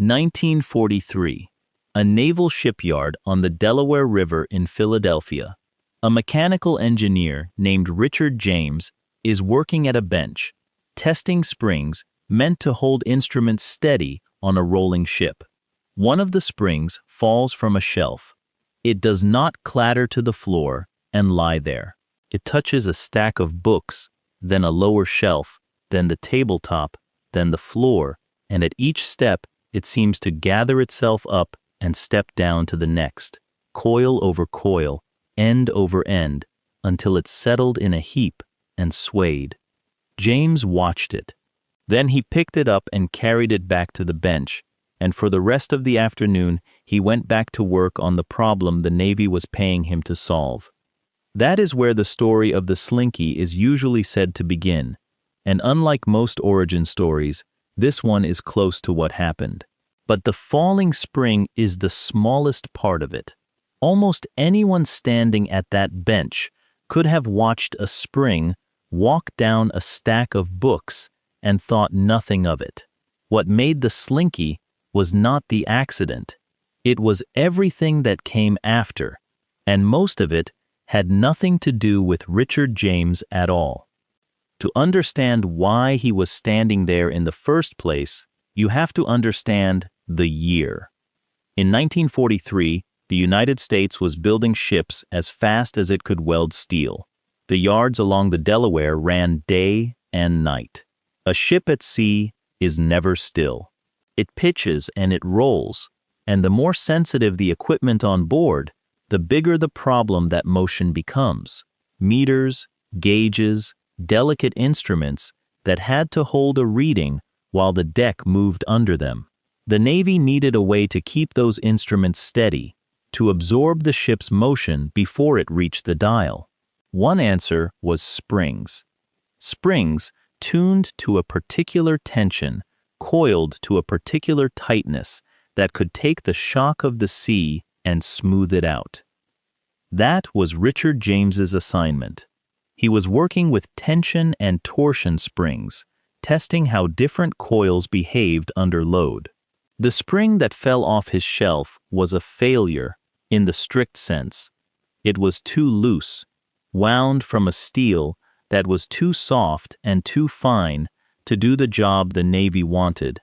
1943. A naval shipyard on the Delaware River in Philadelphia. A mechanical engineer named Richard James is working at a bench, testing springs meant to hold instruments steady on a rolling ship. One of the springs falls from a shelf. It does not clatter to the floor and lie there. It touches a stack of books, then a lower shelf, then the tabletop, then the floor, and at each step it seems to gather itself up and step down to the next, coil over coil, end over end, until it settled in a heap and swayed. James watched it. Then he picked it up and carried it back to the bench, and for the rest of the afternoon he went back to work on the problem the Navy was paying him to solve. That is where the story of the Slinky is usually said to begin, and unlike most origin stories, this one is close to what happened. But the falling spring is the smallest part of it. Almost anyone standing at that bench could have watched a spring walk down a stack of books and thought nothing of it. What made the Slinky was not the accident. It was everything that came after, and most of it had nothing to do with Richard James at all. To understand why he was standing there in the first place, you have to understand the year. In 1943, the United States was building ships as fast as it could weld steel. The yards along the Delaware ran day and night. A ship at sea is never still. It pitches and it rolls, and the more sensitive the equipment on board, the bigger the problem that motion becomes. Meters, gauges, delicate instruments that had to hold a reading while the deck moved under them. The Navy needed a way to keep those instruments steady, to absorb the ship's motion before it reached the dial. One answer was springs. Springs tuned to a particular tension, coiled to a particular tightness that could take the shock of the sea and smooth it out. That was Richard James's assignment. He was working with tension and torsion springs, testing how different coils behaved under load. The spring that fell off his shelf was a failure in the strict sense. It was too loose, wound from a steel that was too soft and too fine to do the job the Navy wanted.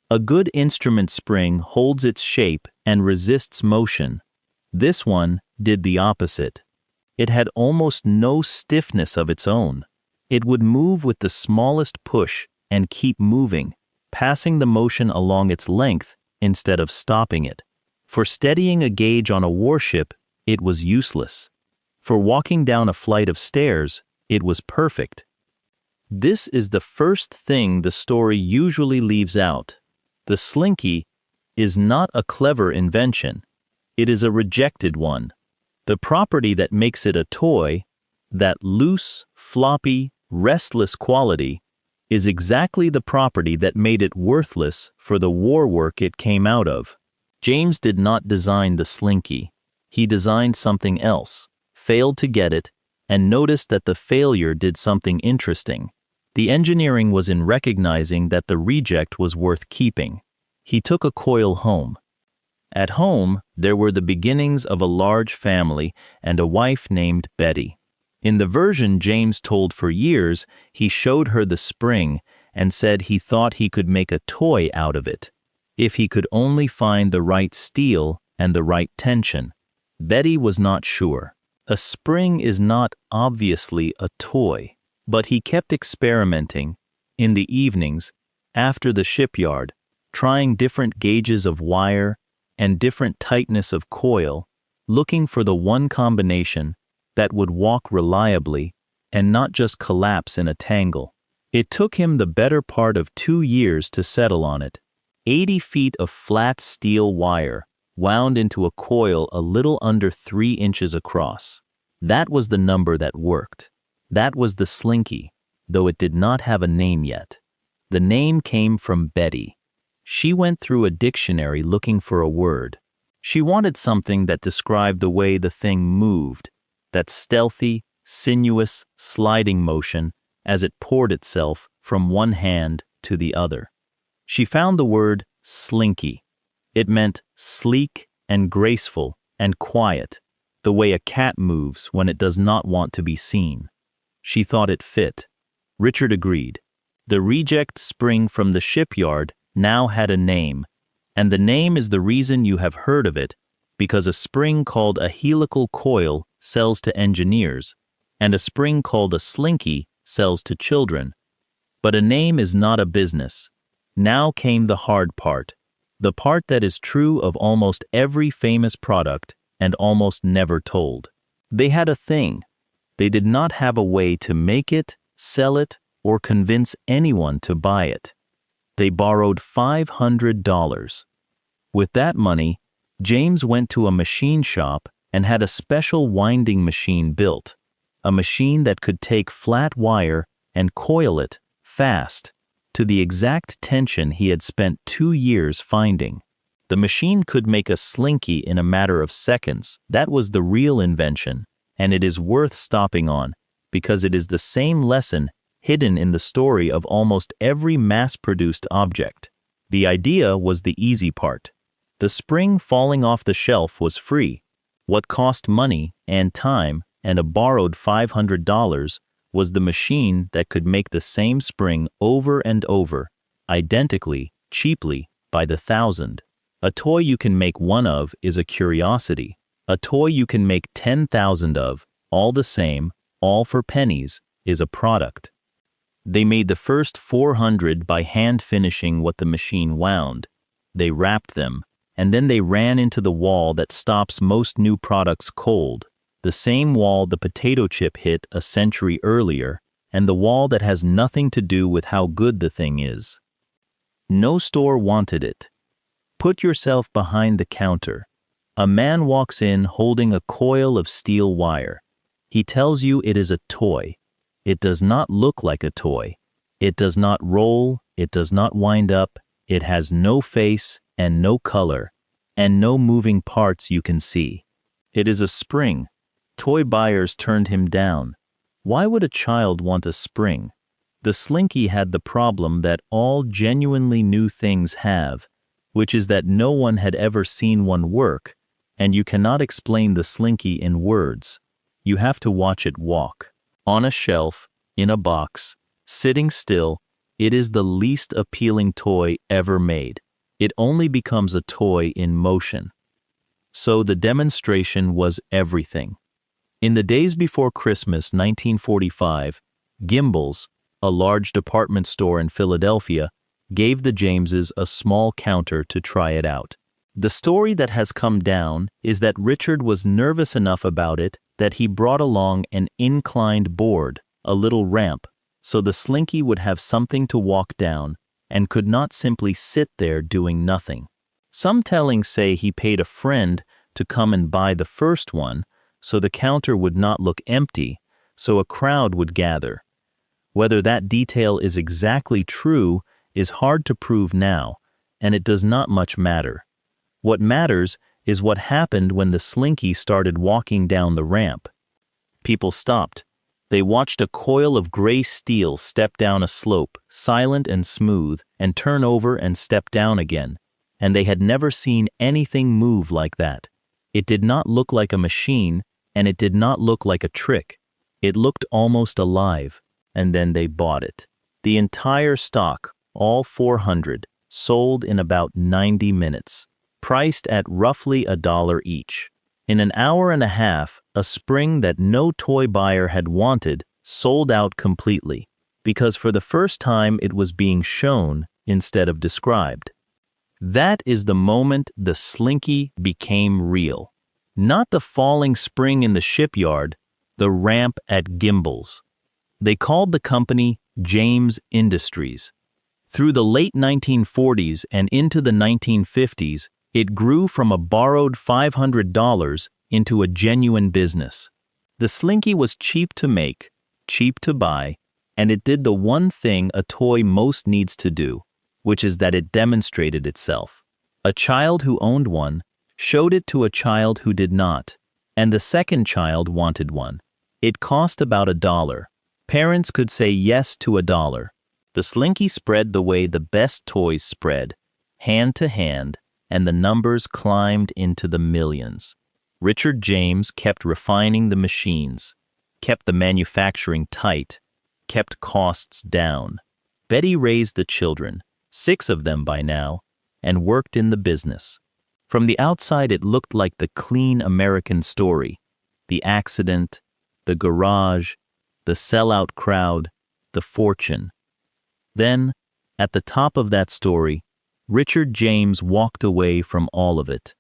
A good instrument spring holds its shape and resists motion. This one did the opposite. It had almost no stiffness of its own. It would move with the smallest push and keep moving, passing the motion along its length instead of stopping it. For steadying a gauge on a warship, it was useless. For walking down a flight of stairs, it was perfect. This is the first thing the story usually leaves out. The Slinky is not a clever invention. It is a rejected one. The property that makes it a toy, that loose, floppy, restless quality, is exactly the property that made it worthless for the war work it came out of. James did not design the Slinky. He designed something else, failed to get it, and noticed that the failure did something interesting. The engineering was in recognizing that the reject was worth keeping. He took a coil home. At home, there were the beginnings of a large family and a wife named Betty. In the version James told for years, he showed her the spring and said he thought he could make a toy out of it, if he could only find the right steel and the right tension. Betty was not sure. A spring is not obviously a toy, but he kept experimenting in the evenings after the shipyard, trying different gauges of wire and different tightness of coil, looking for the one combination that would walk reliably and not just collapse in a tangle. It took him the better part of 2 years to settle on it. 80 feet of flat steel wire wound into a coil a little under 3 inches across. That was the number that worked. That was the Slinky, though it did not have a name yet. The name came from Betty. She went through a dictionary looking for a word. She wanted something that described the way the thing moved, that stealthy, sinuous, sliding motion as it poured itself from one hand to the other. She found the word Slinky. It meant sleek and graceful and quiet, the way a cat moves when it does not want to be seen. She thought it fit. Richard agreed. The reject spring from the shipyard now had a name, and the name is the reason you have heard of it, because a spring called a helical coil sells to engineers, and a spring called a slinky sells to children. But a name is not a business. Now came the hard part, the part that is true of almost every famous product and almost never told. They had a thing. They did not have a way to make it, sell it, or convince anyone to buy it. They borrowed $500. With that money, James went to a machine shop and had a special winding machine built, a machine that could take flat wire and coil it fast to the exact tension he had spent 2 years finding. The machine could make a slinky in a matter of seconds. That was the real invention, and it is worth stopping on, because it is the same lesson hidden in the story of almost every mass-produced object. The idea was the easy part. The spring falling off the shelf was free. What cost money and time and a borrowed $500 was the machine that could make the same spring over and over, identically, cheaply, by the thousand. A toy you can make one of is a curiosity. A toy you can make 10,000 of, all the same, all for pennies, is a product. They made the first 400 by hand finishing what the machine wound. They wrapped them, and then they ran into the wall that stops most new products cold, the same wall the potato chip hit a century earlier, and the wall that has nothing to do with how good the thing is. No store wanted it. Put yourself behind the counter. A man walks in holding a coil of steel wire. He tells you it is a toy. It does not look like a toy. It does not roll, it does not wind up, it has no face and no color, and no moving parts you can see. It is a spring. Toy buyers turned him down. Why would a child want a spring? The slinky had the problem that all genuinely new things have, which is that no one had ever seen one work, and you cannot explain the slinky in words. You have to watch it walk. On a shelf, in a box, sitting still, it is the least appealing toy ever made. It only becomes a toy in motion. So the demonstration was everything. In the days before Christmas 1945, Gimbels, a large department store in Philadelphia, gave the Jameses a small counter to try it out. The story that has come down is that Richard was nervous enough about it that he brought along an inclined board, a little ramp, so the slinky would have something to walk down and could not simply sit there doing nothing. Some tellings say he paid a friend to come and buy the first one so the counter would not look empty, so a crowd would gather. Whether that detail is exactly true is hard to prove now, and it does not much matter. What matters is what happened when the slinky started walking down the ramp. People stopped. They watched a coil of gray steel step down a slope, silent and smooth, and turn over and step down again, and they had never seen anything move like that. It did not look like a machine, and it did not look like a trick. It looked almost alive, and then they bought it. The entire stock, all 400, sold in about 90 minutes, priced at roughly $1 each. In an hour and a half, a spring that no toy buyer had wanted sold out completely, because for the first time it was being shown instead of described. That is the moment the slinky became real. Not the falling spring in the shipyard, the ramp at Gimbels. They called the company James Industries. Through the late 1940s and into the 1950s, it grew from a borrowed $500 into a genuine business. The slinky was cheap to make, cheap to buy, and it did the one thing a toy most needs to do, which is that it demonstrated itself. A child who owned one showed it to a child who did not, and the second child wanted one. It cost about $1. Parents could say yes to $1. The slinky spread the way the best toys spread, hand to hand, and the numbers climbed into the millions. Richard James kept refining the machines, kept the manufacturing tight, kept costs down. Betty raised the children, 6 of them by now, and worked in the business. From the outside it looked like the clean American story. The accident, the garage, the sellout crowd, the fortune. Then, at the top of that story, Richard James walked away from all of it.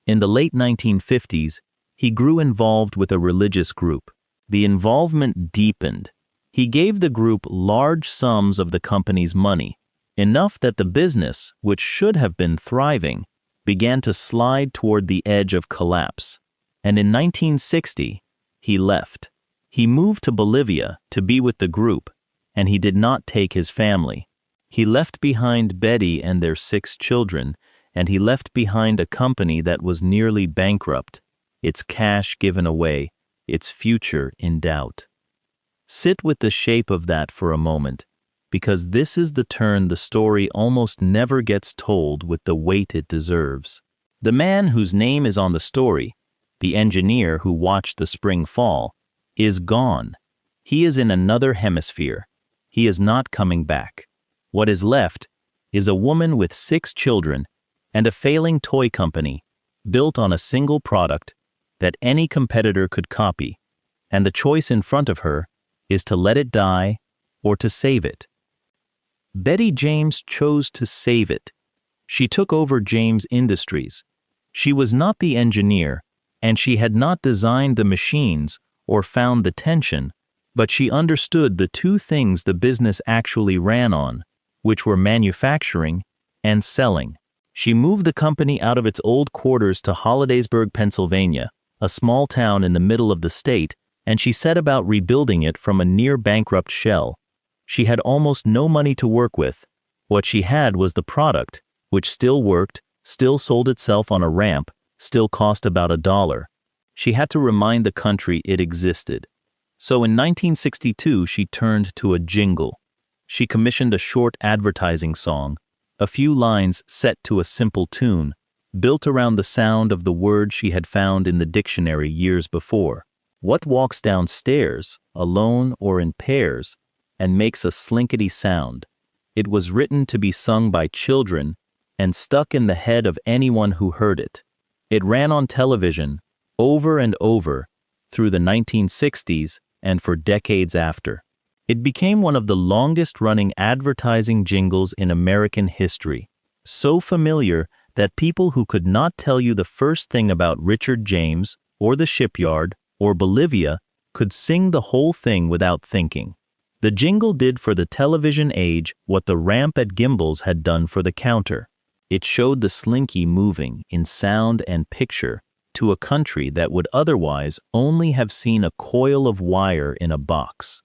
In the late 1950s, he grew involved with a religious group. The involvement deepened. He gave the group large sums of the company's money, enough that the business, which should have been thriving, began to slide toward the edge of collapse. And in 1960, he left. He moved to Bolivia to be with the group, and he did not take his family. He left behind Betty and their 6 children, and he left behind a company that was nearly bankrupt, its cash given away, its future in doubt. Sit with the shape of that for a moment, because this is the turn the story almost never gets told with the weight it deserves. The man whose name is on the story, the engineer who watched the spring fall, is gone. He is in another hemisphere. He is not coming back. What is left is a woman with 6 children and a failing toy company built on a single product that any competitor could copy, and the choice in front of her is to let it die or to save it. Betty James chose to save it. She took over James Industries. She was not the engineer, and she had not designed the machines or found the tension, but she understood the 2 things the business actually ran on, which were manufacturing and selling. She moved the company out of its old quarters to Hollidaysburg, Pennsylvania, a small town in the middle of the state, and she set about rebuilding it from a near-bankrupt shell. She had almost no money to work with. What she had was the product, which still worked, still sold itself on a ramp, still cost about $1. She had to remind the country it existed. So in 1962 she turned to a jingle. She commissioned a short advertising song, a few lines set to a simple tune, built around the sound of the word she had found in the dictionary years before. What walks downstairs, alone or in pairs, and makes a slinkety sound? It was written to be sung by children and stuck in the head of anyone who heard it. It ran on television, over and over, through the 1960s and for decades after. It became one of the longest-running advertising jingles in American history, so familiar that people who could not tell you the first thing about Richard James, or the shipyard, or Bolivia, could sing the whole thing without thinking. The jingle did for the television age what the ramp at Gimbels had done for the counter. It showed the Slinky moving in sound and picture to a country that would otherwise only have seen a coil of wire in a box.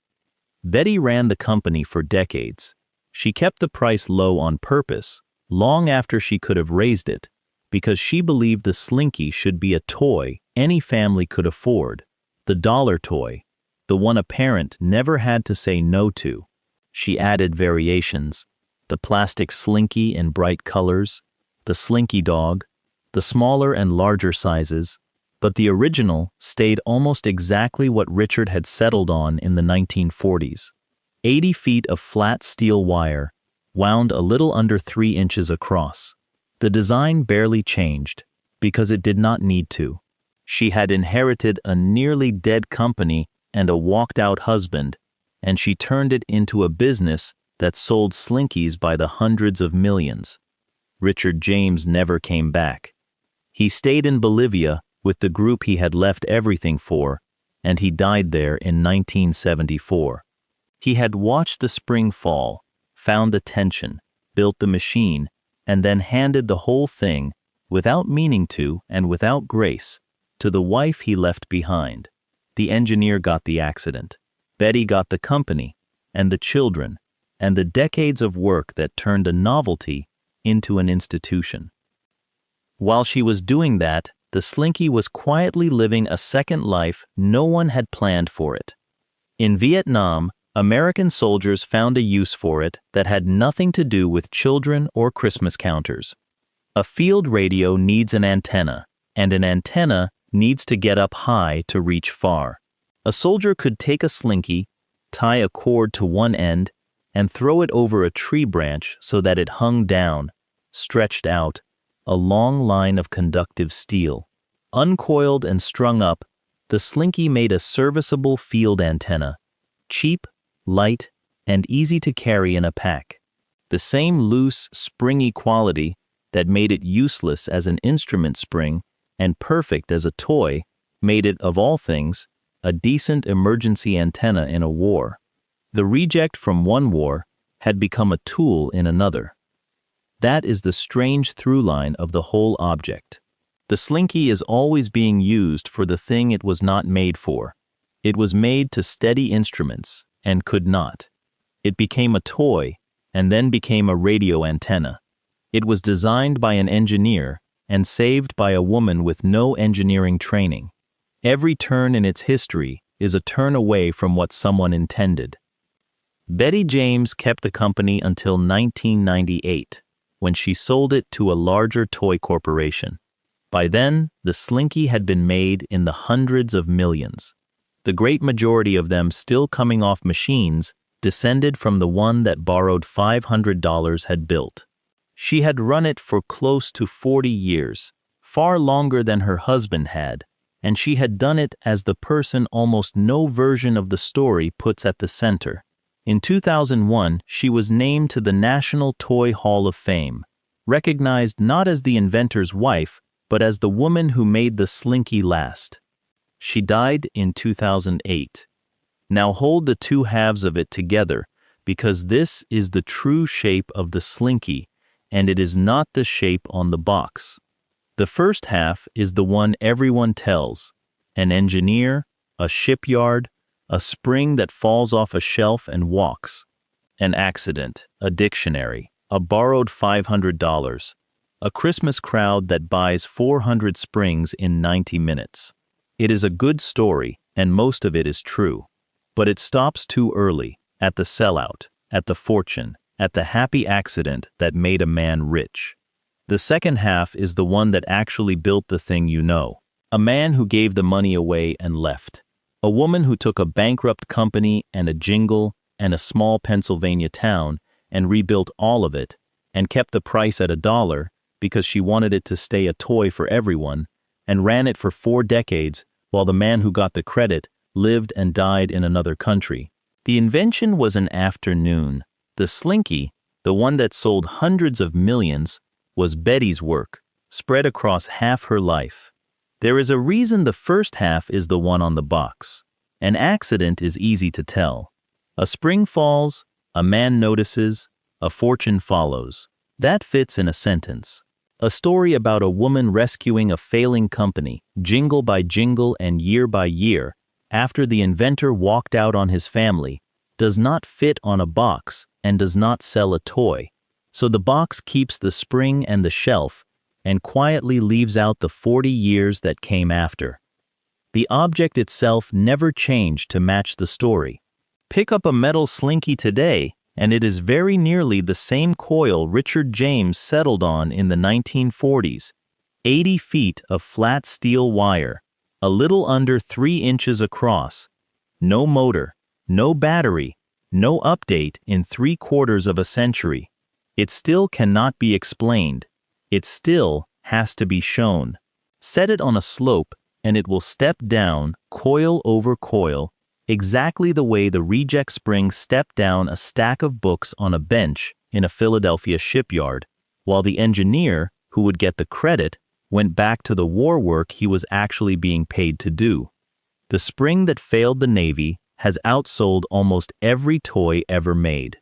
Betty ran the company for decades. She kept the price low on purpose, long after she could have raised it, because she believed the Slinky should be a toy any family could afford, the dollar toy, the one a parent never had to say no to. She added variations, the plastic Slinky in bright colors, the Slinky dog, the smaller and larger sizes, but the original stayed almost exactly what Richard had settled on in the 1940s. 80 feet of flat steel wire, wound a little under 3 inches across. The design barely changed, because it did not need to. She had inherited a nearly dead company and a walked-out husband, and she turned it into a business that sold Slinkies by the hundreds of millions. Richard James never came back. He stayed in Bolivia with the group he had left everything for, and he died there in 1974. He had watched the spring fall, found the tension, built the machine, and then handed the whole thing, without meaning to and without grace, to the wife he left behind. The engineer got the accident. Betty got the company, and the children, and the decades of work that turned a novelty into an institution. While she was doing that, the Slinky was quietly living a second life no one had planned for it. In Vietnam, American soldiers found a use for it that had nothing to do with children or Christmas counters. A field radio needs an antenna, and an antenna needs to get up high to reach far. A soldier could take a slinky, tie a cord to one end, and throw it over a tree branch so that it hung down, stretched out, a long line of conductive steel. Uncoiled and strung up, the slinky made a serviceable field antenna, cheap, light, and easy to carry in a pack. The same loose, springy quality that made it useless as an instrument spring and perfect as a toy made it, of all things, a decent emergency antenna in a war. The reject from one war had become a tool in another. That is the strange through line of the whole object. The slinky is always being used for the thing it was not made for. It was made to steady instruments, and could not. It became a toy, and then became a radio antenna. It was designed by an engineer, and saved by a woman with no engineering training. Every turn in its history is a turn away from what someone intended. Betty James kept the company until 1998, when she sold it to a larger toy corporation. By then, the slinky had been made in the hundreds of millions. The great majority of them still coming off machines descended from the one that borrowed $500 had built. She had run it for close to 40 years, far longer than her husband had, and she had done it as the person almost no version of the story puts at the center. In 2001, she was named to the National Toy Hall of Fame, recognized not as the inventor's wife, but as the woman who made the slinky last. She died in 2008. Now hold the two halves of it together, because this is the true shape of the slinky, and it is not the shape on the box. The first half is the one everyone tells: an engineer, a shipyard, a spring that falls off a shelf and walks, an accident, a dictionary, a borrowed $500, a Christmas crowd that buys 400 springs in 90 minutes. It is a good story, and most of it is true. But it stops too early, at the sellout, at the fortune, at the happy accident that made a man rich. The second half is the one that actually built the thing you know. A man who gave the money away and left. A woman who took a bankrupt company and a Jingle and a small Pennsylvania town and rebuilt all of it, and kept the price at $1 because she wanted it to stay a toy for everyone, and ran it for 4 decades while the man who got the credit lived and died in another country. The invention was an afternoon. The slinky, the one that sold hundreds of millions, was Betty's work, spread across half her life. There is a reason the first half is the one on the box. An accident is easy to tell. A spring falls, a man notices, a fortune follows. That fits in a sentence. A story about a woman rescuing a failing company, jingle by jingle and year by year, after the inventor walked out on his family, does not fit on a box and does not sell a toy. So the box keeps the spring and the shelf and quietly leaves out the 40 years that came after. The object itself never changed to match the story. Pick up a metal slinky today, and it is very nearly the same coil Richard James settled on in the 1940s. 80 feet of flat steel wire, a little under 3 inches across. No motor, no battery, no update in 3/4 of a century. It still cannot be explained. It still has to be shown. Set it on a slope, and it will step down, coil over coil, exactly the way the reject spring stepped down a stack of books on a bench in a Philadelphia shipyard, while the engineer, who would get the credit, went back to the war work he was actually being paid to do. The spring that failed the Navy has outsold almost every toy ever made.